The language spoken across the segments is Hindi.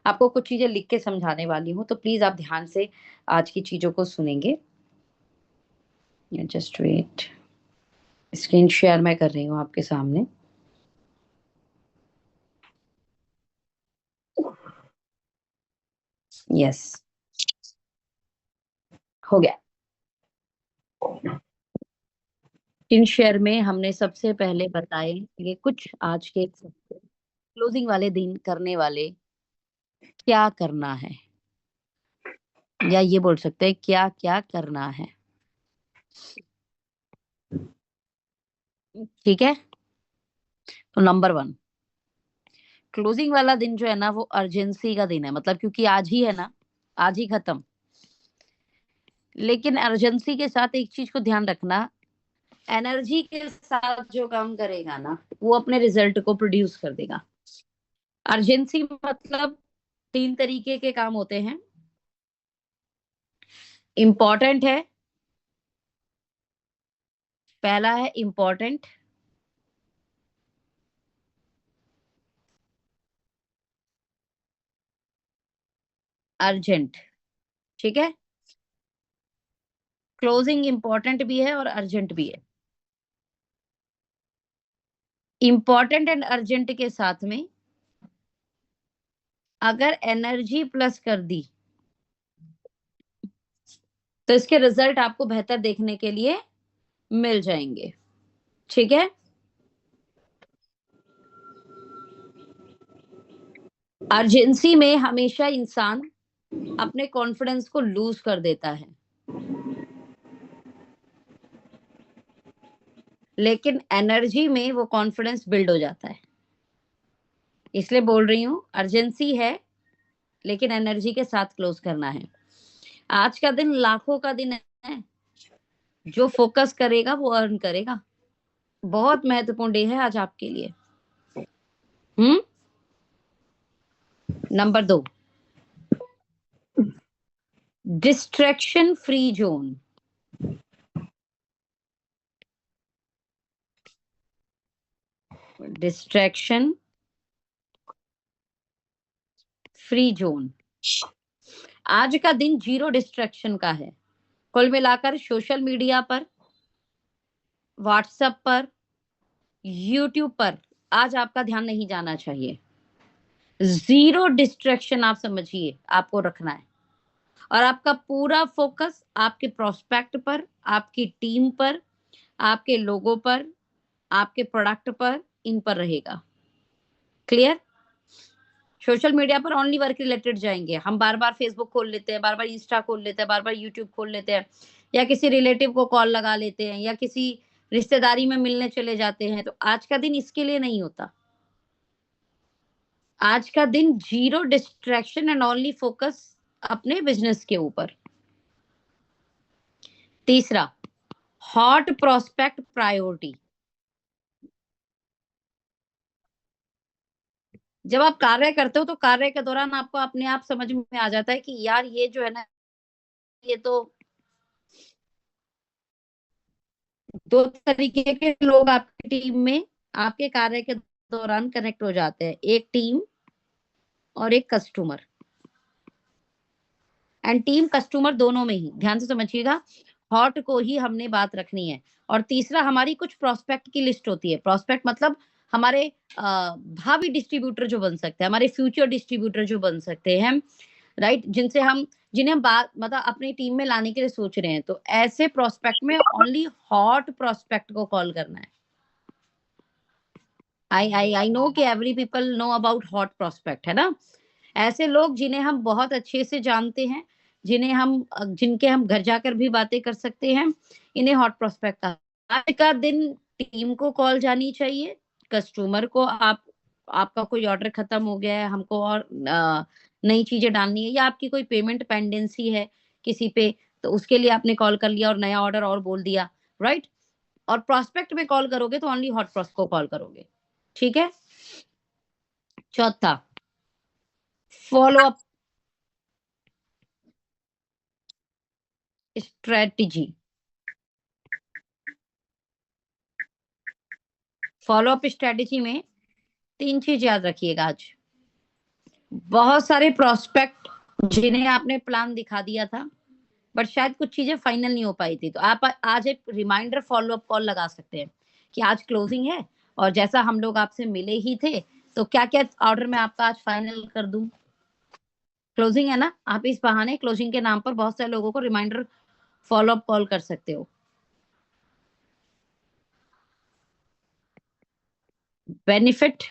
आपको कुछ चीजें लिख के समझाने वाली हूँ, तो प्लीज आप ध्यान से आज की चीजों को सुनेंगे। जस्ट वेट, स्क्रीन शेयर मैं कर रही हूँ आपके सामने। यस, हो गया। स्क्रीन शेयर में हमने सबसे पहले बताए ये कुछ आज के क्लोजिंग वाले दिन करने वाले क्या करना है, या ये बोल सकते हैं क्या क्या करना है। ठीक है, तो नंबर 1, क्लोजिंग वाला दिन जो है ना वो अर्जेंसी का दिन है, मतलब क्योंकि आज ही है ना, आज ही खत्म। लेकिन अर्जेंसी के साथ एक चीज को ध्यान रखना, एनर्जी के साथ जो काम करेगा ना वो अपने रिजल्ट को प्रोड्यूस कर देगा। अर्जेंसी मतलब 3 तरीके के काम होते हैं, इंपॉर्टेंट है, पहला है इंपॉर्टेंट, अर्जेंट। ठीक है, क्लोजिंग इंपॉर्टेंट भी है और अर्जेंट भी है। इंपॉर्टेंट एंड अर्जेंट के साथ में अगर एनर्जी प्लस कर दी तो इसके रिजल्ट आपको बेहतर देखने के लिए मिल जाएंगे। ठीक है, अर्जेंसी में हमेशा इंसान अपने कॉन्फिडेंस को लूज कर देता है, लेकिन एनर्जी में वो कॉन्फिडेंस बिल्ड हो जाता है। इसलिए बोल रही हूं, अर्जेंसी है लेकिन एनर्जी के साथ क्लोज करना है। आज का दिन लाखों का दिन है, जो फोकस करेगा वो अर्न करेगा। बहुत महत्वपूर्ण डे है आज आपके लिए। Hmm. Number 2, distraction free zone. Distraction free zone, आज का दिन जीरो डिस्ट्रैक्शन का है। कुल मिलाकर सोशल मीडिया पर, व्हाट्सएप पर, यूट्यूब पर आज आपका ध्यान नहीं जाना चाहिए। जीरो डिस्ट्रैक्शन आप समझिए आपको रखना है, और आपका पूरा फोकस आपके प्रोस्पेक्ट पर, आपकी टीम पर, आपके लोगों पर, आपके प्रोडक्ट पर, इन पर रहेगा। क्लियर? सोशल मीडिया पर ओनली वर्क रिलेटेड जाएंगे हम, बार बार फेसबुक खोल लेते हैं, बार बार इंस्टा खोल लेते हैं, बार बार यूट्यूब खोल लेते हैं, या किसी रिलेटिव को कॉल लगा लेते हैं, या किसी रिश्तेदारी में मिलने चले जाते हैं। तो आज का दिन इसके लिए नहीं होता। आज का दिन zero distraction and only focus अपने बिजनेस के ऊपर। तीसरा, हॉट प्रोस्पेक्ट प्रायोरिटी। जब आप कार्य करते हो तो कार्य के दौरान आपको अपने आप समझ में आ जाता है कि यार ये जो है ना, ये तो दो तरीके के लोग आपकी टीम में आपके कार्य के दौरान कनेक्ट हो जाते हैं, एक टीम और एक कस्टमर। एंड टीम कस्टमर दोनों में ही ध्यान से समझिएगा, हॉट को ही हमने बात रखनी है। और तीसरा, हमारी कुछ प्रोस्पेक्ट की लिस्ट होती है। प्रोस्पेक्ट मतलब हमारे भावी डिस्ट्रीब्यूटर जो बन सकते हैं, हमारे फ्यूचर डिस्ट्रीब्यूटर जो बन सकते हैं, राइट, जिनसे हम, जिन्हें हम बात मतलब अपनी टीम में लाने के लिए सोच रहे हैं। तो ऐसे प्रोस्पेक्ट में ओनली हॉट प्रोस्पेक्ट को कॉल करना है। आई नो कि every people know about hot prospect, है ना। ऐसे लोग जिन्हें हम बहुत अच्छे से जानते हैं, जिन्हें हम जिनके हम घर जाकर भी बातें कर सकते हैं, इन्हें हॉट प्रोस्पेक्ट का। आज का दिन टीम को कॉल जानी चाहिए, कस्टमर को आपका कोई ऑर्डर खत्म हो गया है, हमको और नई चीजें डालनी है, या आपकी कोई पेमेंट पेंडेंसी है किसी पे, तो उसके लिए आपने कॉल कर लिया और नया ऑर्डर और बोल दिया, राइट। और प्रोस्पेक्ट में कॉल करोगे तो ओनली हॉट प्रोस्पेक्ट को कॉल करोगे। ठीक है। चौथा, follow up strategy. Follow up strategy में 3 चीज याद रखिएगा आज। बहुत सारे प्रोस्पेक्ट जिन्हें आपने प्लान दिखा दिया था, बट शायद कुछ चीजें फाइनल नहीं हो पाई थी, तो आप आज एक रिमाइंडर फॉलो अप कॉल लगा सकते हैं कि आज क्लोजिंग है और जैसा हम लोग आपसे मिले ही थे, तो क्या क्या ऑर्डर मैं आपका आज फाइनल कर दूं। क्लोजिंग है ना, आप इस बहाने क्लोजिंग के नाम पर बहुत सारे लोगों को रिमाइंडर फॉलो अप कॉल कर सकते हो। बेनिफिट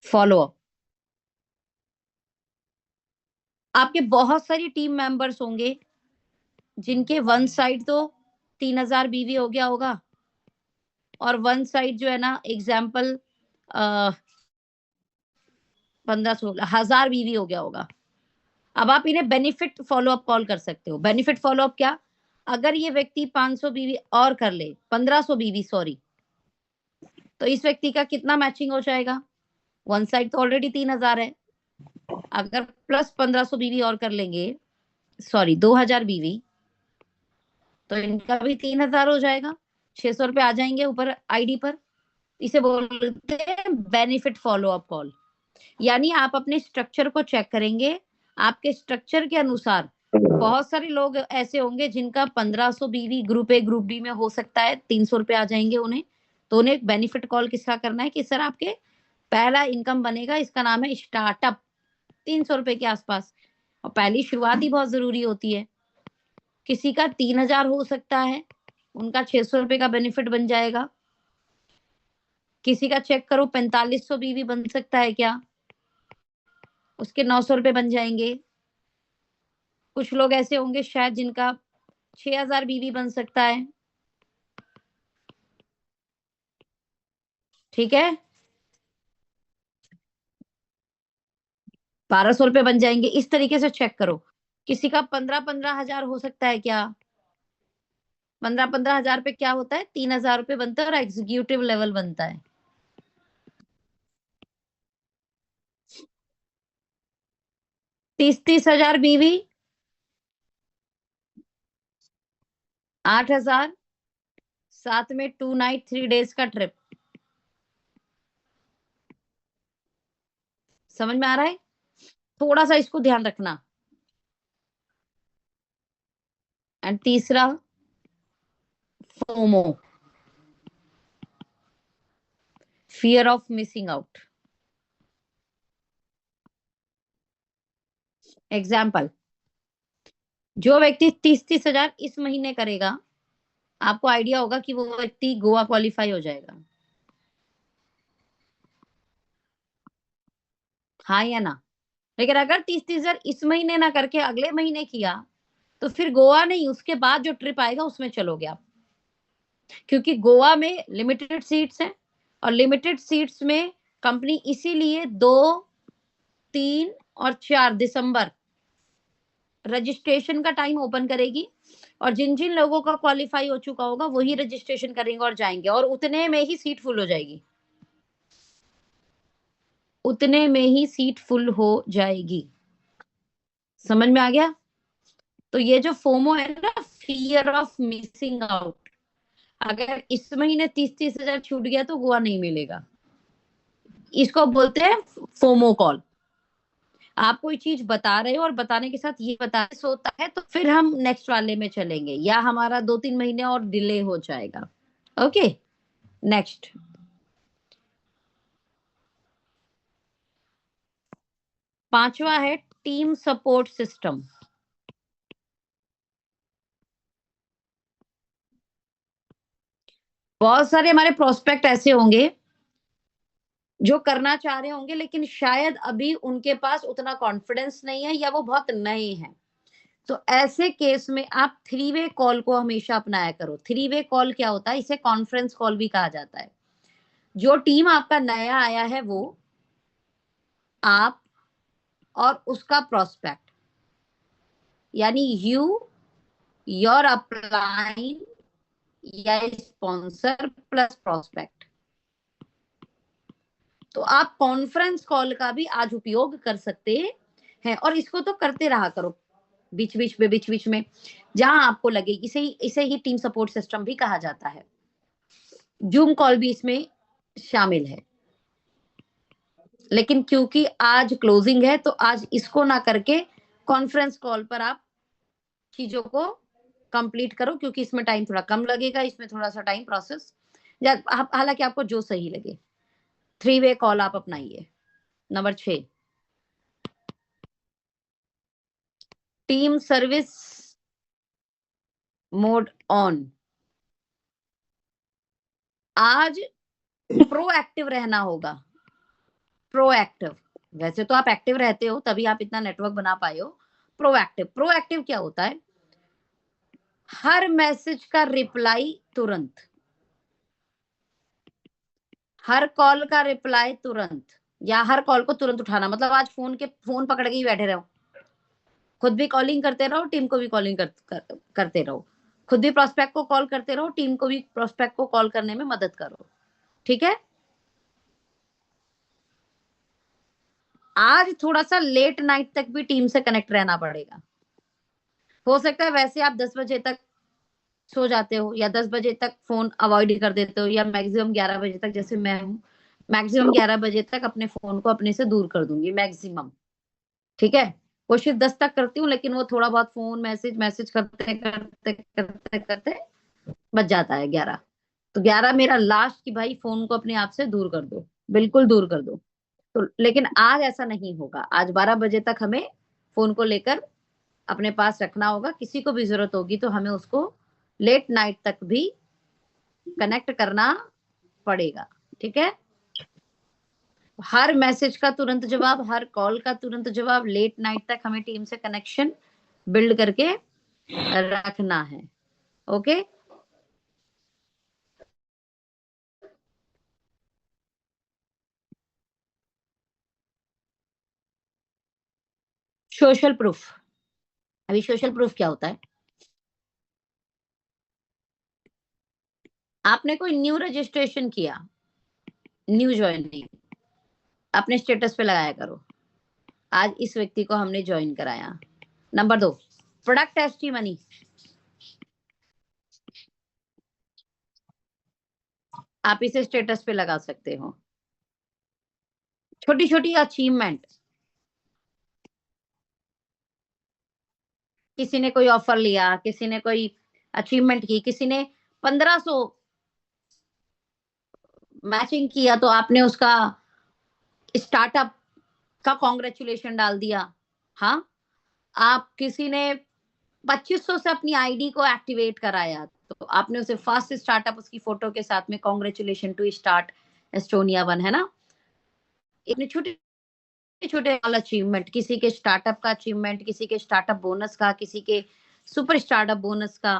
फॉलो अप, आपके बहुत सारी टीम मेंबर्स होंगे जिनके वन साइड तो 3,000 बीवी हो गया होगा, और वन साइड जो है ना एग्जाम्पल 15-16 हजार बीवी हो गया होगा। अब आप इन्हें बेनिफिट फॉलो अप कॉल कर सकते हो। बेनिफिट फॉलो अप क्या, अगर ये व्यक्ति 500 बीवी और कर ले, 1500 बीवी सॉरी, तो इस व्यक्ति का कितना मैचिंग हो जाएगा, वन साइड तो ऑलरेडी 3,000 है, अगर प्लस 1500 बीवी और कर लेंगे, सॉरी 2,000 बीवी, तो इनका भी 3,000 हो जाएगा, 600 रुपए आ जाएंगे ऊपर आईडी पर। इसे बोलते हैं बेनिफिट फॉलो अप कॉल। यानी आप अपने स्ट्रक्चर को चेक करेंगे, आपके स्ट्रक्चर के अनुसार बहुत सारे लोग ऐसे होंगे जिनका 1500 बीवी ग्रुप ए ग्रुप डी में हो सकता है, 300 रुपए आ जाएंगे उन्हें, तो उन्हें बेनिफिट कॉल किसका करना है कि सर आपके पहला इनकम बनेगा, इसका नाम है स्टार्टअप, 300 रुपए के आसपास, और पहली शुरुआत ही बहुत जरूरी होती है। किसी का 3,000 हो सकता है, उनका 600 रुपए का बेनिफिट बन जाएगा। किसी का चेक करो 4500 बीवी बन सकता है क्या, उसके 900 रुपए बन जाएंगे। कुछ लोग ऐसे होंगे शायद जिनका 6,000 बीवी बन सकता है, ठीक है, 1,200 रुपए बन जाएंगे। इस तरीके से चेक करो। किसी का 15-15 हजार हो सकता है क्या, 15-15 हजार पे क्या होता है, 3,000 रुपए बनता है और एग्जीक्यूटिव लेवल बनता है। 30-30 हजार बीवी, 8,000, साथ में 2 नाइट 3 डेज का ट्रिप। समझ में आ रहा है, थोड़ा सा इसको ध्यान रखना। एंड तीसरा FOMO, fear of missing out. Example, जो व्यक्ति 30-30 हजार इस महीने करेगा, आपको आइडिया होगा कि वो व्यक्ति गोवा क्वालिफाई हो जाएगा, हाँ या ना। लेकिन अगर 30-30 हजार इस महीने ना करके अगले महीने किया, तो फिर गोवा नहीं, उसके बाद जो ट्रिप आएगा उसमें चलोगे आप, क्योंकि गोवा में लिमिटेड सीट्स हैं, और लिमिटेड सीट्स में कंपनी इसीलिए 2, 3 और 4 दिसंबर रजिस्ट्रेशन का टाइम ओपन करेगी, और जिन जिन लोगों का क्वालिफाई हो चुका होगा वही रजिस्ट्रेशन करेंगे और जाएंगे, और उतने में ही सीट फुल हो जाएगी, उतने में ही सीट फुल हो जाएगी। समझ में आ गया। तो ये जो फोमो है ना, फियर ऑफ मिसिंग आउट, अगर इस महीने 30-30 हजार छूट गया तो गोवा नहीं मिलेगा, इसको बोलते हैं फोमो कॉल। आप कोई चीज बता रहे हो और बताने के साथ ये बता होता है, तो फिर हम नेक्स्ट वाले में चलेंगे, या हमारा 2-3 महीने और डिले हो जाएगा। Okay, next. पांचवा है टीम सपोर्ट सिस्टम। बहुत सारे हमारे प्रोस्पेक्ट ऐसे होंगे जो करना चाह रहे होंगे, लेकिन शायद अभी उनके पास उतना कॉन्फिडेंस नहीं है, या वो बहुत नए हैं। तो ऐसे केस में आप 3 वे कॉल को हमेशा अपनाया करो। 3 वे कॉल क्या होता है, इसे कॉन्फ्रेंस कॉल भी कहा जाता है। जो टीम आपका नया आया है, वो आप और उसका प्रोस्पेक्ट, यानी यू, योर अपलाइन या स्पॉन्सर प्लस प्रोस्पेक्ट, तो आप कॉन्फ्रेंस कॉल का भी आज उपयोग कर सकते हैं, और इसको तो करते रहा करो बीच बीच में जहां आपको लगे। इसे ही टीम सपोर्ट सिस्टम भी कहा जाता है। जूम कॉल भी इसमें शामिल है। लेकिन क्योंकि आज क्लोजिंग है तो आज इसको ना करके कॉन्फ्रेंस कॉल पर आप चीजों को कंप्लीट करो, क्योंकि इसमें टाइम थोड़ा कम लगेगा, इसमें थोड़ा सा टाइम प्रोसेस, या हालांकि आपको जो सही लगे। 3 वे कॉल आप अपनाइए। Number 6, team service mode on. आज प्रोएक्टिव रहना होगा। प्रोएक्टिव, वैसे तो आप एक्टिव रहते हो तभी आप इतना नेटवर्क बना पाए हो। प्रोएक्टिव, प्रोएक्टिव क्या होता है? हर मैसेज का रिप्लाई तुरंत, हर कॉल का रिप्लाई तुरंत, या हर कॉल को तुरंत उठाना। मतलब आज फोन पकड़ के ही बैठे रहो, खुद भी कॉलिंग करते रहो, टीम को भी कॉलिंग करते रहो, खुद भी प्रोस्पेक्ट को कॉल करते रहो, टीम को भी प्रोस्पेक्ट को कॉल करने में मदद करो। ठीक है। आज थोड़ा सा लेट नाइट तक भी टीम से कनेक्ट रहना पड़ेगा। हो सकता है वैसे आप 10 बजे तक सो जाते हो, या 10 बजे तक फोन अवॉइड कर देते हो, या मैक्सिमम 11 बजे तक, जैसे मैं हूँ मैक्सिमम 11 बजे तक अपने फोन को अपने से दूर कर दूंगी मैक्सिमम। ठीक है। कोशिश 10 तक करती हूँ, लेकिन वो थोड़ा बहुत फोन मैसेज मैसेज करते करते करते करते बच जाता है 11। तो 11 मेरा लास्ट कि भाई फोन को अपने आप से दूर कर दो, बिल्कुल दूर कर दो। तो लेकिन आज ऐसा नहीं होगा। आज 12 बजे तक हमें फोन को लेकर अपने पास रखना होगा। किसी को भी जरूरत होगी तो हमें उसको लेट नाइट तक भी कनेक्ट करना पड़ेगा। ठीक है। हर मैसेज का तुरंत जवाब, हर कॉल का तुरंत जवाब, लेट नाइट तक हमें टीम से कनेक्शन बिल्ड करके रखना है। ओके। Social proof. अभी सोशल प्रूफ क्या होता है? आपने कोई न्यू रजिस्ट्रेशन किया, न्यू ज्वाइनिंग, अपने स्टेटस पे लगाया करो, आज इस व्यक्ति को हमने ज्वाइन कराया। Number 2, product testimony. आप इसे स्टेटस पे लगा सकते हो। छोटी छोटी अचीवमेंट, किसी ने कोई ऑफर लिया, किसी ने कोई अचीवमेंट की, किसी ने 1500 मैचिंग किया तो आपने उसका स्टार्टअप का कॉन्ग्रेचुलेशन डाल दिया। हाँ। आप किसी ने 2500 से अपनी आईडी को एक्टिवेट कराया तो आपने उसे फास्ट स्टार्टअप उसकी फोटो के साथ में कॉन्ग्रेचुलेशन टू स्टार्ट एस्टोनिया 1, है ना। इतने छोटे छोटे अचीवमेंट, किसी के स्टार्टअप का अचीवमेंट, किसी के स्टार्टअप बोनस का, किसी के सुपर स्टार्टअप बोनस का,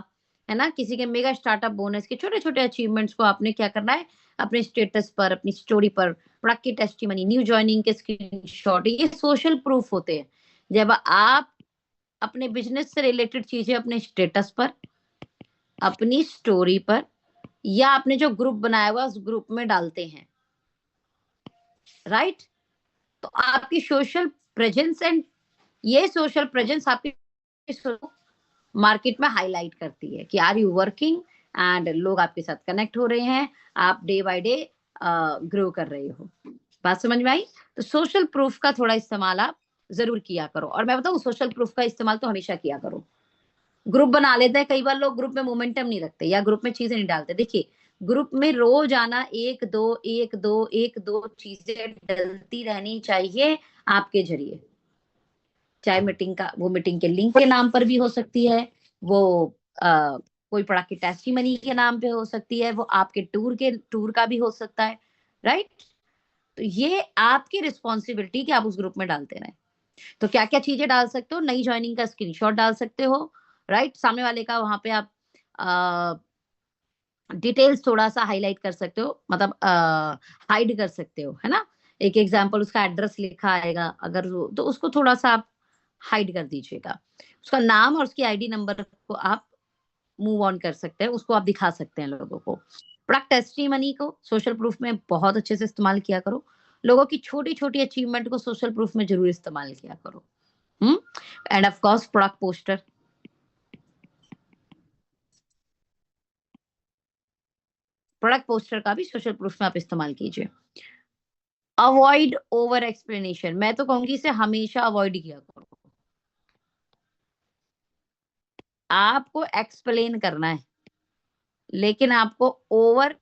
है ना, किसी के मेगा स्टार्टअप बोनस के छोटे छोटे अचीवमेंट्स को आपने क्या करना है, अपने स्टेटस पर, अपनी स्टोरी पर, प्रोडक्ट की टेस्टिमनी, न्यू ज्वाइनिंग के स्क्रीनशॉट, ये सोशल प्रूफ होते हैं। जब आप अपने बिजनेस से रिलेटेड चीजें अपने स्टेटस पर, अपनी स्टोरी पर, या आपने जो ग्रुप बनाया हुआ उस ग्रुप में डालते हैं, राइट, तो आपकी सोशल प्रेजेंस, एंड ये सोशल प्रेजेंस आपकी मार्केट में हाईलाइट करती है कि आर यू वर्किंग, एंड लोग आपके साथ कनेक्ट हो रहे हैं, आप डे बाय डे ग्रो कर रहे हो। बात समझ में आई? तो सोशल प्रूफ का थोड़ा इस्तेमाल आप जरूर किया करो। और मैं बताऊं, सोशल प्रूफ का इस्तेमाल तो हमेशा किया करो। ग्रुप बना लेते हैं, कई बार लोग ग्रुप में मोमेंटम नहीं रखते या ग्रुप में चीजें नहीं डालते। देखिए, ग्रुप में रोज आना, एक दो एक दो एक दो चीजें डलती रहनी चाहिए आपके जरिए। चाहे मीटिंग का, वो मीटिंग के लिंक के नाम पर भी हो सकती है, वो कोई प्रोडक्ट की टेस्टिमनी के नाम पे हो सकती है, वो आपके टूर का भी हो सकता है, राइट। तो ये आपकी रिस्पॉन्सिबिलिटी कि आप उस ग्रुप में डालते रहें। तो क्या क्या चीजें डाल सकते हो? नई ज्वाइनिंग का स्क्रीनशॉट डाल सकते हो, राइट, सामने वाले का वहां पे आप डिटेल्स थोड़ा सा हाईलाइट कर सकते हो, मतलब हाइड कर सकते हो, है ना। एक एग्जांपल, उसका एड्रेस लिखा आएगा अगर तो उसको थोड़ा सा आप हाइड कर दीजिएगा। उसका नाम और उसकी आईडी नंबर को आप मूव ऑन कर सकते हैं, उसको आप दिखा सकते हैं लोगों को। प्रोडक्ट टेस्टिमनी को सोशल प्रूफ में बहुत अच्छे से इस्तेमाल किया करो। लोगों की छोटी छोटी अचीवमेंट को सोशल प्रूफ में जरूर इस्तेमाल किया करो। End of course product poster, product poster का भी सोशल प्रूफ में आप इस्तेमाल कीजिए। अवॉइड ओवर एक्सप्लेनेशन, मैं तो कहूंगी इसे हमेशा अवॉइड किया करो। आपको एक्सप्लेन करना है, लेकिन आपको ओवर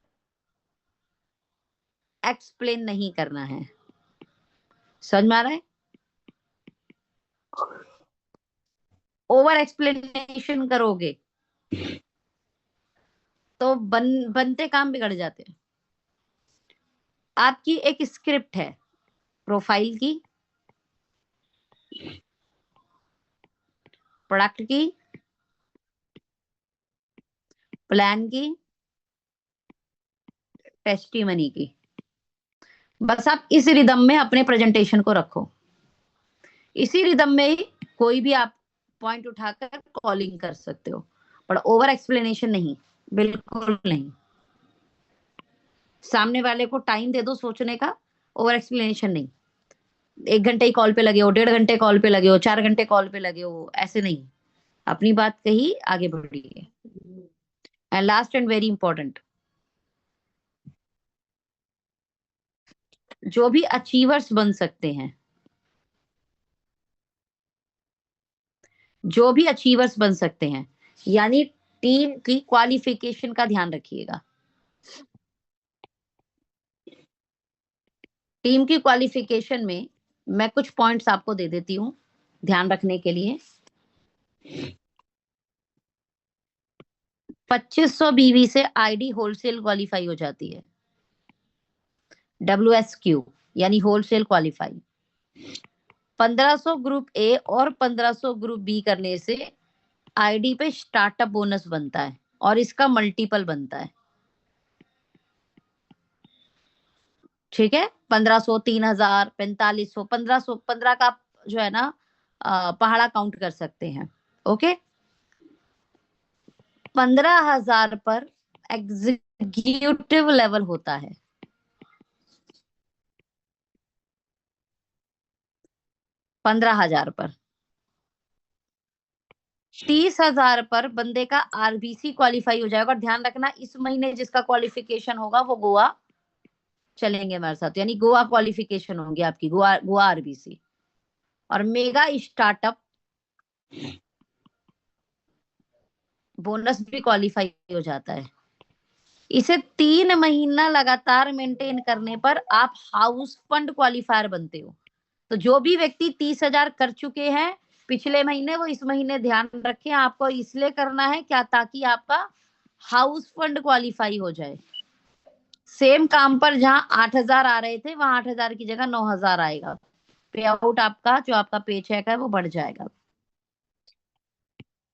एक्सप्लेन नहीं करना है। समझ में आ रहा है? ओवर एक्सप्लेनेशन करोगे तो बनते काम बिगड़ जाते हैं। आपकी एक स्क्रिप्ट है प्रोफाइल की, प्रोडक्ट की, प्लान की, टेस्टिमनी की। बस आप इस रिदम में अपने प्रेजेंटेशन को रखो। इसी रिदम में ही कोई भी आप पॉइंट उठाकर कॉलिंग कर सकते हो, पर ओवर एक्सप्लेनेशन नहीं, बिल्कुल नहीं। सामने वाले को टाइम दे दो सोचने का, ओवर एक्सप्लेनेशन नहीं। 1 घंटे ही कॉल पे लगे हो, 1.5 घंटे कॉल पे लगे हो, 4 घंटे कॉल पे लगे हो, ऐसे नहीं। अपनी बात कही, आगे बढ़िए। And last and very important, जो भी अचीवर्स बन सकते हैं, जो भी अचीवर्स बन सकते हैं, यानी टीम की क्वालिफिकेशन का ध्यान रखिएगा। टीम की क्वालिफिकेशन में मैं कुछ पॉइंट्स आपको दे देती हूं ध्यान रखने के लिए। 2500 बीवी से आईडी होलसेल क्वालिफाई हो जाती है, WSQ यानी होलसेल क्वालिफाई। 1500 ग्रुप ए और 1500 ग्रुप बी करने से आईडी पे स्टार्टअप बोनस बनता है, और इसका मल्टीपल बनता है। ठीक है, 1500, 3000, 4500, 1500, 15 का जो है ना पहाड़ा काउंट कर सकते हैं। ओके, 15,000 पर एग्जीक्यूटिव लेवल होता है। 15,000 पर, 30,000 पर बंदे का आरबीसी क्वालिफाई हो जाएगा। और ध्यान रखना, इस महीने जिसका क्वालिफिकेशन होगा वो गोवा चलेंगे हमारे साथ, यानी गोवा क्वालिफिकेशन होंगी आपकी, गोवा गोवा आरबीसी। और मेगा स्टार्टअप बोनस भी क्वालिफाई हो जाता है। इसे 3 महीना लगातार मेंटेन करने पर आप हाउस फंड क्वालिफायर बनते हो। तो जो भी व्यक्ति 30,000 कर चुके हैं पिछले महीने, वो इस महीने ध्यान रखें, आपको इसलिए करना है क्या, ताकि आपका हाउस फंड क्वालिफाई हो जाए। सेम काम पर जहां 8,000 आ रहे थे, वहां 8,000 की जगह 9,000 आएगा। पे आउट आपका, जो आपका पे चेक है, वो बढ़ जाएगा।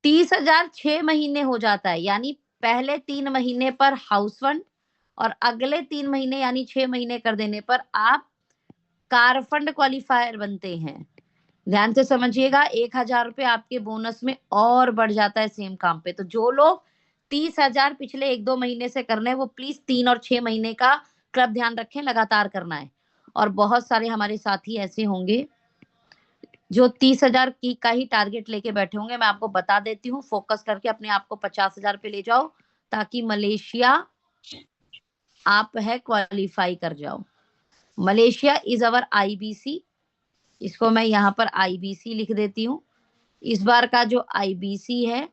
30,000 6 महीने हो जाता है, यानी पहले 3 महीने पर हाउस फंड, और अगले 3 महीने यानी 6 महीने कर देने पर आप कार फंड क्वालिफायर बनते हैं। ध्यान से समझिएगा, 1,000 रुपये आपके बोनस में और बढ़ जाता है सेम काम पे। तो जो लोग 30,000 पिछले 1-2 महीने से कर रहे हैं, वो प्लीज 3 और 6 महीने का क्लब ध्यान रखें, लगातार करना है। और बहुत सारे हमारे साथी ऐसे होंगे जो 30,000 की का ही टारगेट लेके बैठे होंगे। मैं आपको बता देती हूँ, फोकस करके अपने आप को 50,000 पे ले जाओ, ताकि मलेशिया आप है क्वालिफाई कर जाओ। मलेशिया इज अवर आईबीसी, इसको मैं यहाँ पर आईबीसी लिख देती हूँ। इस बार का जो आईबीसी है,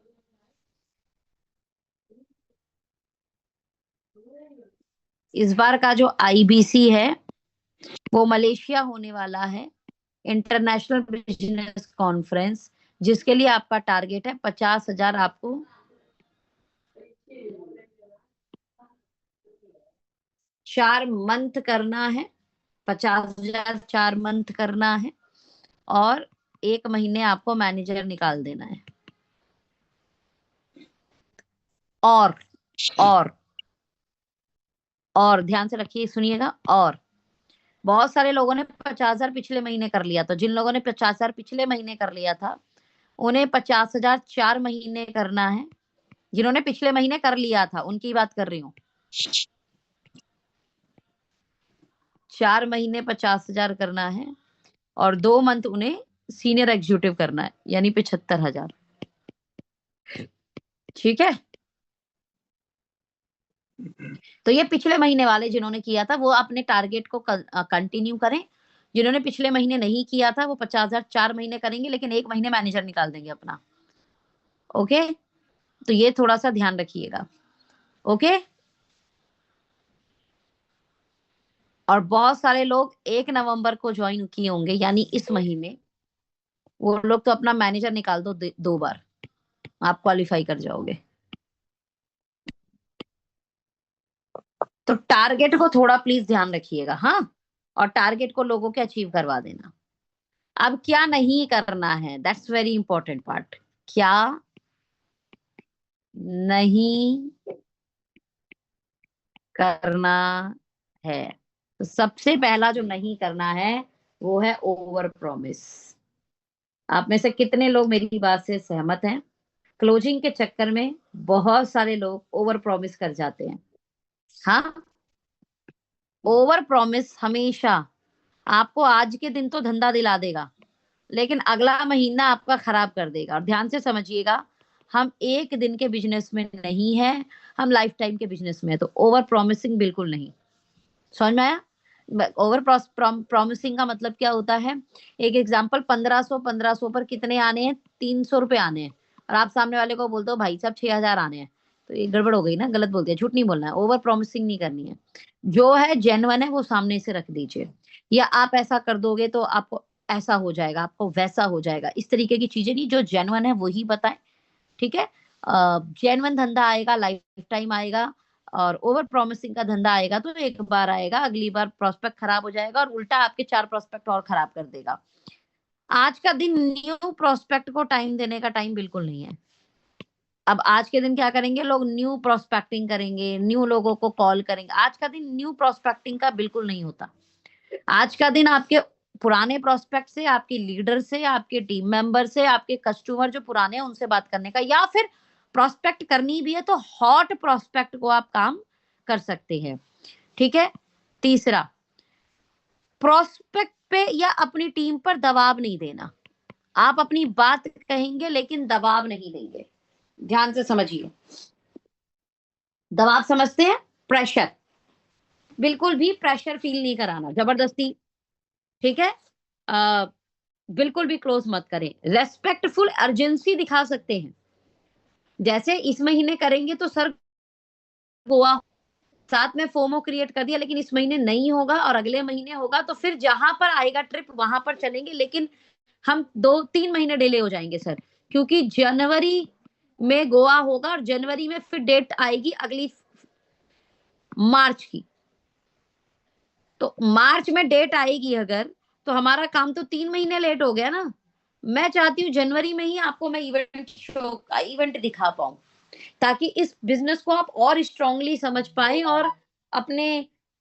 इस बार का जो आईबीसी है वो मलेशिया होने वाला है, इंटरनेशनल बिजनेस कॉन्फ्रेंस, जिसके लिए आपका टारगेट है 50,000 आपको 4 मंथ करना है। 50,000 4 मंथ करना है, और 1 महीने आपको मैनेजर निकाल देना है। और और और ध्यान से रखिए, सुनिएगा। और बहुत सारे लोगों ने 50,000 पिछले महीने कर लिया था। जिन लोगों ने 50,000 पिछले महीने कर लिया था, उन्हें 50,000 4 महीने करना है। जिन्होंने पिछले महीने कर लिया था उनकी बात कर रही हूँ। 4 महीने 50,000 करना है, और 2 मंथ उन्हें सीनियर एग्जीक्यूटिव करना है, यानी 75,000। ठीक है, तो ये पिछले महीने वाले जिन्होंने किया था वो अपने टारगेट को कंटिन्यू करें। जिन्होंने पिछले महीने नहीं किया था वो 50,000 4 महीने करेंगे, लेकिन 1 महीने मैनेजर निकाल देंगे अपना। ओके, तो ये थोड़ा सा ध्यान रखिएगा। ओके, और बहुत सारे लोग 1 नवंबर को ज्वाइन किए होंगे, यानी इस महीने। वो लोग तो अपना मैनेजर निकाल दो 2 बार, आप क्वालिफाई कर जाओगे। तो टारगेट को थोड़ा प्लीज ध्यान रखिएगा, हाँ, और टारगेट को लोगों के अचीव करवा देना। अब क्या नहीं करना है, दैट्स वेरी इंपॉर्टेंट पार्ट। क्या नहीं करना है? तो सबसे पहला जो नहीं करना है वो है ओवर प्रॉमिस। आप में से कितने लोग मेरी बात से सहमत हैं? क्लोजिंग के चक्कर में बहुत सारे लोग ओवर प्रॉमिस कर जाते हैं। हाँ, ओवर प्रॉमिस हमेशा आपको आज के दिन तो धंधा दिला देगा, लेकिन अगला महीना आपका खराब कर देगा। और ध्यान से समझिएगा, हम एक दिन के बिजनेस में नहीं है, हम लाइफ टाइम के बिजनेस में है। तो ओवर प्रॉमिसिंग बिल्कुल नहीं। समझ में आया? ओवर प्रॉमिसिंग का मतलब क्या होता है? एक एग्जांपल, 1500 पर कितने आने हैं? 300 रुपए आने हैं, और आप सामने वाले को बोलते हो भाई साहब 6,000 आने हैं। तो ये गड़बड़ हो गई ना, गलत बोल दिया। झूठ नहीं बोलना है, ओवर प्रॉमिसिंग नहीं करनी है। जो है जेन्युइन है वो सामने से रख दीजिए। या आप ऐसा कर दोगे तो आपको ऐसा हो जाएगा, आपको वैसा हो जाएगा, इस तरीके की चीजें नहीं। जो जेन्युइन है वही बताएं, ठीक है? जेन्युइन धंधा आएगा, लाइफ टाइम आएगा। और ओवर प्रॉमिसिंग का धंधा आएगा तो एक बार आएगा, अगली बार प्रोस्पेक्ट खराब हो जाएगा और उल्टा आपके 4 प्रोस्पेक्ट और खराब कर देगा। आज का दिन न्यू प्रोस्पेक्ट को टाइम देने का टाइम बिल्कुल नहीं है। अब आज के दिन क्या करेंगे लोग? न्यू प्रोस्पेक्टिंग करेंगे, न्यू लोगों को कॉल करेंगे। आज का दिन न्यू प्रोस्पेक्टिंग का बिल्कुल नहीं होता। आज का दिन आपके पुराने प्रोस्पेक्ट से, आपके लीडर से, आपके टीम मेंबर से, आपके कस्टमर जो पुराने हैं उनसे बात करने का, या फिर प्रोस्पेक्ट करनी भी है तो हॉट प्रोस्पेक्ट को आप काम कर सकते हैं। ठीक है? तीसरा, प्रोस्पेक्ट पे या अपनी टीम पर दबाव नहीं देना। आप अपनी बात कहेंगे लेकिन दबाव नहीं देंगे। ध्यान से समझिए, दबाव समझते हैं? प्रेशर, बिल्कुल भी प्रेशर फील नहीं कराना, जबरदस्ती। ठीक है? आ, बिल्कुल भी क्लोज मत करें। रेस्पेक्टफुल अर्जेंसी दिखा सकते हैं, जैसे इस महीने करेंगे तो सर गोवा, साथ में फोमो क्रिएट कर दिया, लेकिन इस महीने नहीं होगा और अगले महीने होगा, तो फिर जहां पर आएगा ट्रिप वहां पर चलेंगे, लेकिन हम 2-3 महीने डिले हो जाएंगे सर, क्योंकि जनवरी में गोवा होगा और जनवरी में फिर डेट आएगी अगली मार्च की। तो मार्च में डेट आएगी अगर, तो हमारा काम तो 3 महीने लेट हो गया ना। मैं चाहती हूँ जनवरी में ही आपको मैं इवेंट दिखा पाऊं, ताकि इस बिजनेस को आप और स्ट्रांगली समझ पाए और अपने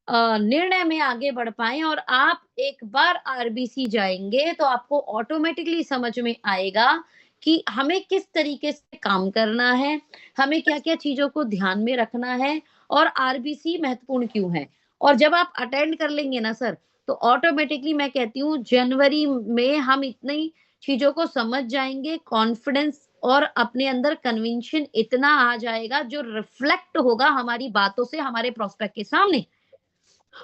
निर्णय में आगे बढ़ पाए। और आप एक बार आरबीसी जाएंगे तो आपको ऑटोमेटिकली समझ में आएगा कि हमें किस तरीके से काम करना है, हमें क्या क्या चीजों को ध्यान में रखना है, और आरबीसी महत्वपूर्ण क्यों है। और जब आप अटेंड कर लेंगे ना सर, तो ऑटोमेटिकली मैं कहती हूँ जनवरी में हम इतनी चीजों को समझ जाएंगे, कॉन्फिडेंस और अपने अंदर कन्विंशन इतना आ जाएगा जो रिफ्लेक्ट होगा हमारी बातों से हमारे प्रोस्पेक्ट के सामने।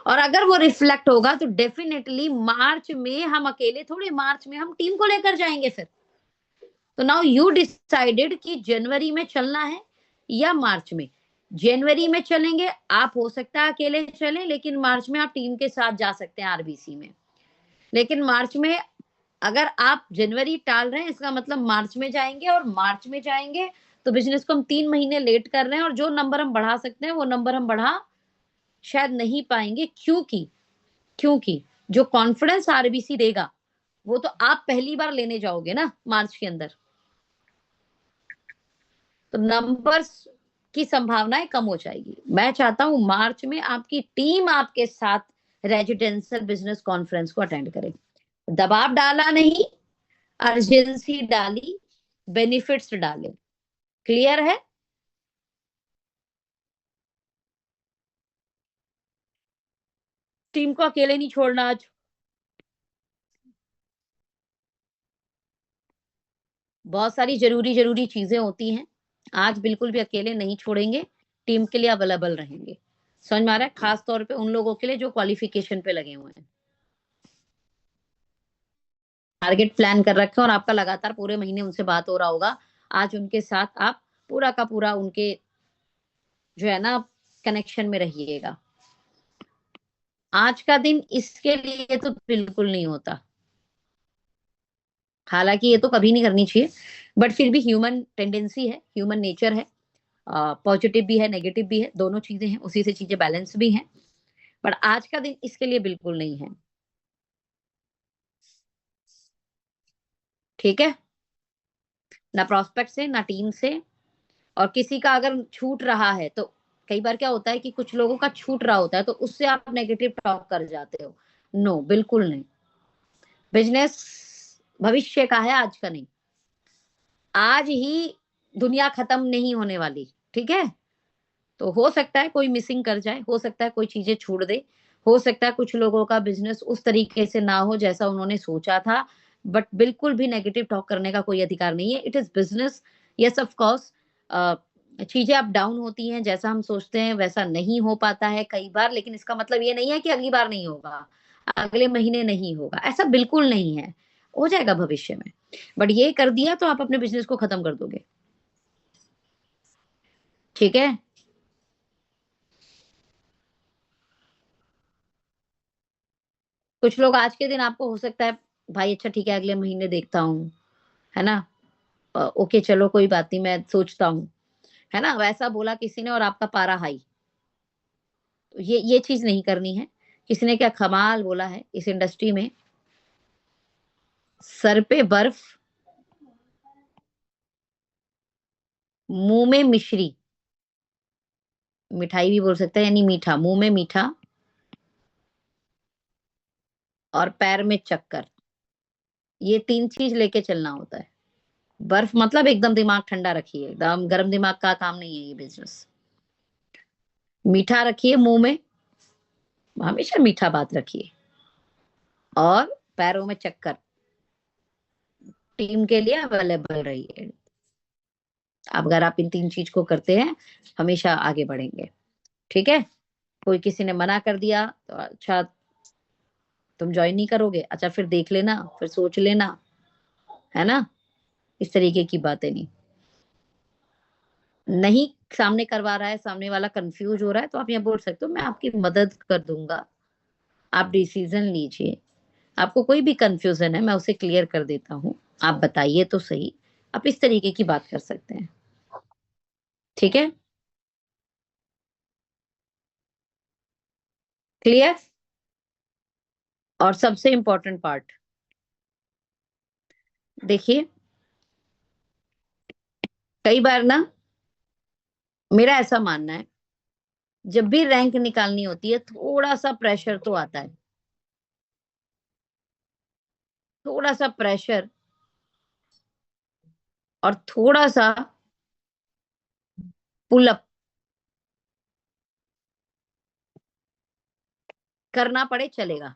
और अगर वो रिफ्लेक्ट होगा तो डेफिनेटली मार्च में हम अकेले थोड़े, मार्च में हम टीम को लेकर जाएंगे फिर। तो नाउ यू डिसाइडेड कि जनवरी में चलना है या मार्च में। जनवरी में चलेंगे, आप हो सकता है अकेले चलें, लेकिन मार्च में आप टीम के साथ जा सकते हैं आरबीसी में। लेकिन मार्च में अगर आप जनवरी टाल रहे हैं, इसका मतलब मार्च में जाएंगे, और मार्च में जाएंगे तो बिजनेस को हम 3 महीने लेट कर रहे हैं, और जो नंबर हम बढ़ा सकते हैं वो नंबर हम बढ़ा शायद नहीं पाएंगे। क्योंकि जो कॉन्फिडेंस आरबीसी देगा वो तो आप पहली बार लेने जाओगे ना मार्च के अंदर। तो नंबर्स की संभावनाएं कम हो जाएगी। मैं चाहता हूं मार्च में आपकी टीम आपके साथ रेजिडेंशियल बिजनेस कॉन्फ्रेंस को अटेंड करे। दबाव डाला नहीं, अर्जेंसी डाली, बेनिफिट्स डाले। क्लियर है? टीम को अकेले नहीं छोड़ना आज। बहुत सारी जरूरी जरूरी चीजें होती हैं, आज बिल्कुल भी अकेले नहीं छोड़ेंगे। टीम के लिए अवेलेबल रहेंगे। समझ में आ रहा है? खास तौर पे उन लोगों के लिए जो क्वालिफिकेशन पे लगे हुए हैं, टारगेट प्लान कर रखे हैं और आपका लगातार पूरे महीने उनसे बात हो रहा होगा। आज उनके साथ आप पूरा का पूरा उनके जो है ना कनेक्शन में रहिएगा। आज का दिन इसके लिए तो बिल्कुल नहीं होता, हालांकि ये तो कभी नहीं करनी चाहिए, बट फिर भी ह्यूमन टेंडेंसी है, ह्यूमन नेचर है, पॉजिटिव भी है नेगेटिव भी है, दोनों चीजें हैं, उसी से चीजें बैलेंस भी हैं। बट आज का दिन इसके लिए बिल्कुल नहीं है। ठीक है, ना प्रोस्पेक्ट से ना टीम से। और किसी का अगर छूट रहा है तो कई बार क्या होता है कि कुछ लोगों का छूट रहा होता है तो उससे आप नेगेटिव टॉक कर जाते हो। नो, बिल्कुल नहीं। बिजनेस भविष्य का है, आज का नहीं। आज ही दुनिया खत्म नहीं होने वाली, ठीक है? तो हो सकता है कोई मिसिंग कर जाए, हो सकता है कोई चीजें छोड़ दे, हो सकता है कुछ लोगों का बिजनेस उस तरीके से ना हो जैसा उन्होंने सोचा था, बट बिल्कुल भी नेगेटिव टॉक करने का कोई अधिकार नहीं है। It is business. Yes, of course चीजें अप डाउन होती हैं, जैसा हम सोचते हैं वैसा नहीं हो पाता है कई बार, लेकिन इसका मतलब ये नहीं है कि अगली बार नहीं होगा, अगले महीने नहीं होगा, ऐसा बिल्कुल नहीं है। हो जाएगा भविष्य में, बट ये कर दिया तो आप अपने बिजनेस को खत्म कर दोगे। ठीक है, कुछ लोग आज के दिन आपको हो सकता है भाई अच्छा ठीक है अगले महीने देखता हूँ, है ना, ओके चलो कोई बात नहीं मैं सोचता हूँ, है ना, वैसा बोला किसी ने और आपका पारा हाई। तो ये चीज नहीं करनी है। किसी ने क्या कमाल बोला है इस इंडस्ट्री में, सर पे बर्फ, मुंह में मिश्री, मिठाई भी बोल सकते हैं, यानी मीठा, मुंह में मीठा और पैर में चक्कर, ये तीन चीज लेके चलना होता है। बर्फ मतलब एकदम दिमाग ठंडा रखिए, एकदम गर्म दिमाग का काम नहीं है ये बिजनेस। मीठा रखिए मुंह में, हमेशा मीठा बात रखिए, और पैरों में चक्कर, टीम के लिए अवेलेबल रहिए। अब अगर आप इन तीन चीज को करते हैं हमेशा आगे बढ़ेंगे। ठीक है, कोई किसी ने मना कर दिया तो अच्छा तुम ज्वाइन नहीं करोगे, अच्छा फिर देख लेना, फिर सोच लेना, है ना, इस तरीके की बातें नहीं। नहीं सामने करवा रहा है, सामने वाला कंफ्यूज हो रहा है, तो आप ये बोल सकते हो मैं आपकी मदद कर दूंगा, आप डिसीजन लीजिए, आपको कोई भी कंफ्यूजन है मैं उसे क्लियर कर देता हूँ, आप बताइए तो सही। आप इस तरीके की बात कर सकते हैं। ठीक है, क्लियर। और सबसे इंपॉर्टेंट पार्ट देखिए, कई बार ना मेरा ऐसा मानना है जब भी रैंक निकालनी होती है थोड़ा सा प्रेशर तो आता है, थोड़ा सा प्रेशर और थोड़ा सा पुलअप करना पड़े चलेगा,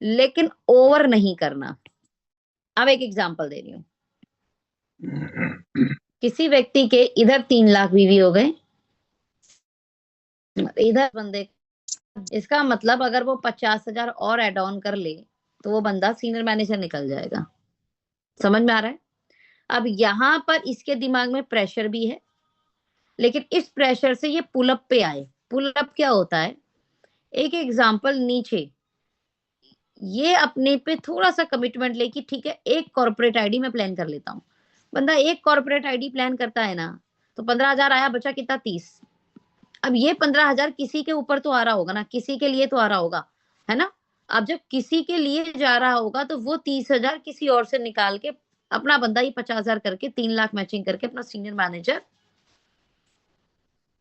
लेकिन ओवर नहीं करना। अब एक एग्जांपल दे रही हूँ, किसी व्यक्ति के इधर 3 लाख बीवी हो गए, इधर बंदे, इसका मतलब अगर वो 50,000 और एड ऑन कर ले तो वो बंदा सीनियर मैनेजर निकल जाएगा। समझ में आ रहा है? अब यहां पर इसके दिमाग में प्रेशर भी है, लेकिन इस प्रेशर से ये पुलअप पे आए। पुलअप क्या होता है, एक एग्जांपल नीचे, ये अपने पे थोड़ा सा कमिटमेंट ले कि ठीक है एक कॉर्पोरेट आईडी में प्लान कर लेता हूँ। बंदा एक कॉर्पोरेट आईडी प्लान करता है ना, तो 15,000 आया, बचा कितना, 30। अब ये 15,000 किसी के ऊपर तो आ रहा होगा ना, किसी के लिए तो आ रहा होगा, है ना। अब जब किसी के लिए जा रहा होगा तो वो 30,000 किसी और से निकाल के अपना बंदा ही 50,000 करके 3 लाख मैचिंग करके अपना सीनियर मैनेजर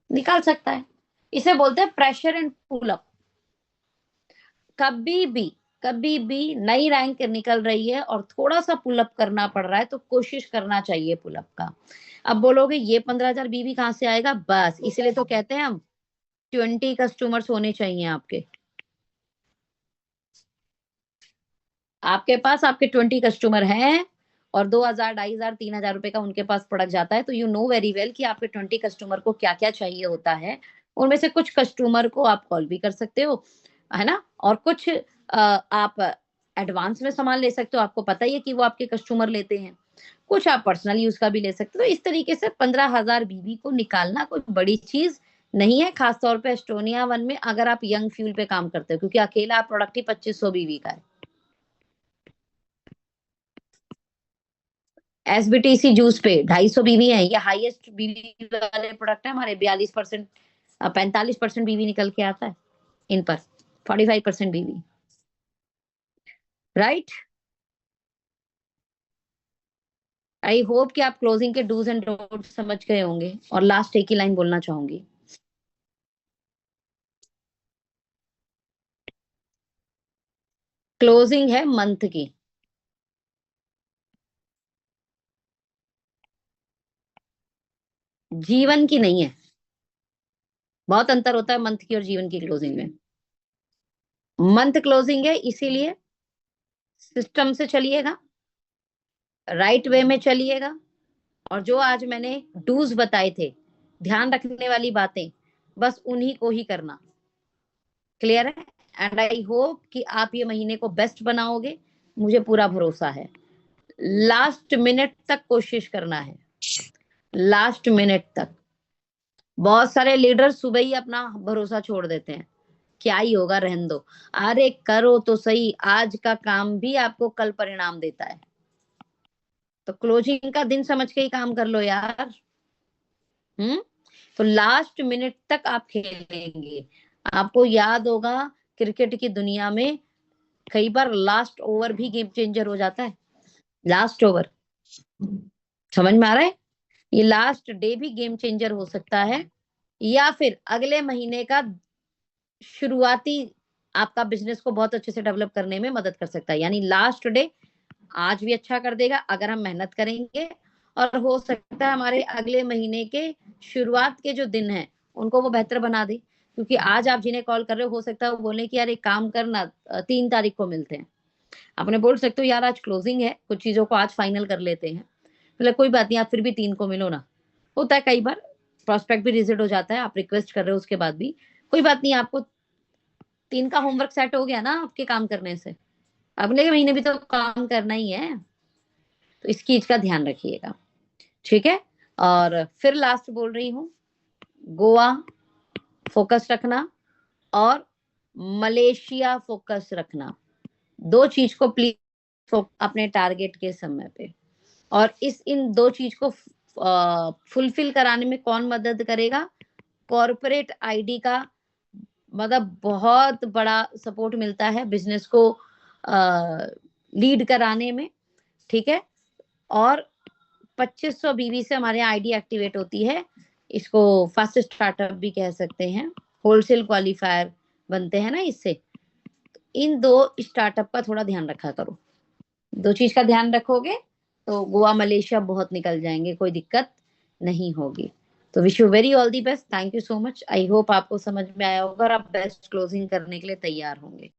निकाल सकता है। इसे बोलते हैं प्रेशर एंड पुल अप। कभी भी, कभी भी नई रैंक निकल रही है और थोड़ा सा पुलअप करना पड़ रहा है तो कोशिश करना चाहिए पुलअप का। अब बोलोगे ये 15,000 बीबी कहाँ से आएगा, बस इसलिए तो कहते हैं हम 20 कस्टमर्स होने चाहिए आपके, आपके पास आपके 20 कस्टमर हैं और 2000, 2500, 3000 रुपए का उनके पास प्रोडक्ट जाता है, तो यू नो वेरी वेल कि आपके 20 कस्टमर को क्या क्या चाहिए होता है। उनमें से कुछ कस्टमर को आप कॉल भी कर सकते हो, है ना, और कुछ आप एडवांस में सामान ले सकते हो, आपको पता ही है कि वो आपके कस्टमर लेते हैं। कुछ आप पर्सनल यूज का भी ले सकते हो। तो इस तरीके से 15,000 बीवी को निकालना कोई बड़ी चीज नहीं है, खासतौर पे एस्टोनिया वन में अगर आप यंग फ्यूल पे काम करते हो, क्योंकि अकेला प्रोडक्ट ही 2500 बीवी का है। एसबीटीसी जूस पे 250 बीवी है, ये हाईएस्ट बीवी वाले प्रोडक्ट है हमारे। 42%, 45% बीवी निकल के आता है इन पर, 45% बीवी, राइट। आई होप कि आप क्लोजिंग के डूज एंड डोंट्स समझ गए होंगे। और लास्ट एक ही लाइन बोलना चाहूंगी, क्लोजिंग है मंथ की, जीवन की नहीं है। बहुत अंतर होता है मंथ की और जीवन की क्लोजिंग में। मंथ क्लोजिंग है, इसीलिए सिस्टम से चलिएगा, राइट वे में चलिएगा, और जो आज मैंने डूज बताए थे, ध्यान रखने वाली बातें, बस उन्हीं को ही करना। क्लियर है? एंड आई होप कि आप ये महीने को बेस्ट बनाओगे, मुझे पूरा भरोसा है। लास्ट मिनट तक कोशिश करना है, लास्ट मिनट तक। बहुत सारे लीडर सुबह ही अपना भरोसा छोड़ देते हैं, क्या ही होगा, रहने दो। अरे करो तो सही, आज का काम भी आपको कल परिणाम देता है। तो क्लोजिंग का दिन समझ के ही काम कर लो यार। हम्म। तो लास्ट मिनट तक आप खेलेंगे। आपको याद होगा, क्रिकेट की दुनिया में कई बार लास्ट ओवर भी गेम चेंजर हो जाता है। लास्ट ओवर, समझ में आ रहा है? ये लास्ट डे भी गेम चेंजर हो सकता है, या फिर अगले महीने का शुरुआती आपका बिजनेस को बहुत अच्छे से डेवलप करने में मदद कर सकता है। यानी लास्ट डे आज भी अच्छा कर देगा अगर हम मेहनत करेंगे, और हो सकता है हमारे अगले महीने के शुरुआत के जो दिन हैं उनको वो बेहतर बना दे। क्योंकि आज आप जिन्हें कॉल कर रहे हो सकता है वो बोले कि यार एक काम करना, 3 तारीख को मिलते हैं। आपने बोल सकते हो यार आज क्लोजिंग है, कुछ चीजों को आज फाइनल कर लेते हैं। मतलब कोई बात नहीं, आप फिर भी 3 को मिलो ना। होता है कई बार, प्रोस्पेक्ट भी रिजेक्ट हो जाता है, आप रिक्वेस्ट कर रहे हो उसके बाद भी। कोई बात नहीं, आपको 3 का होमवर्क सेट हो गया ना आपके काम करने से। अगले महीने भी तो काम करना ही है, तो इस चीज का ध्यान रखिएगा, ठीक है। और फिर लास्ट बोल रही हूँ, गोवा फोकस रखना और मलेशिया फोकस रखना, 2 चीज को प्लीज अपने टारगेट के समय पे। और इन 2 चीज को फुलफिल कराने में कौन मदद करेगा? कॉर्पोरेट आईडी का मतलब बहुत बड़ा सपोर्ट मिलता है बिजनेस को लीड कराने में, ठीक है। और 2500 बीवी से हमारे आईडी एक्टिवेट होती है, इसको फास्ट स्टार्टअप भी कह सकते हैं, होलसेल क्वालिफायर बनते हैं ना इससे। इन 2 स्टार्टअप का थोड़ा ध्यान रखा करो। 2 चीज का ध्यान रखोगे तो गोवा मलेशिया बहुत निकल जाएंगे, कोई दिक्कत नहीं होगी। तो wish you very all the best, thank you so much. I hope आपको समझ में आया होगा और आप बेस्ट क्लोजिंग करने के लिए तैयार होंगे।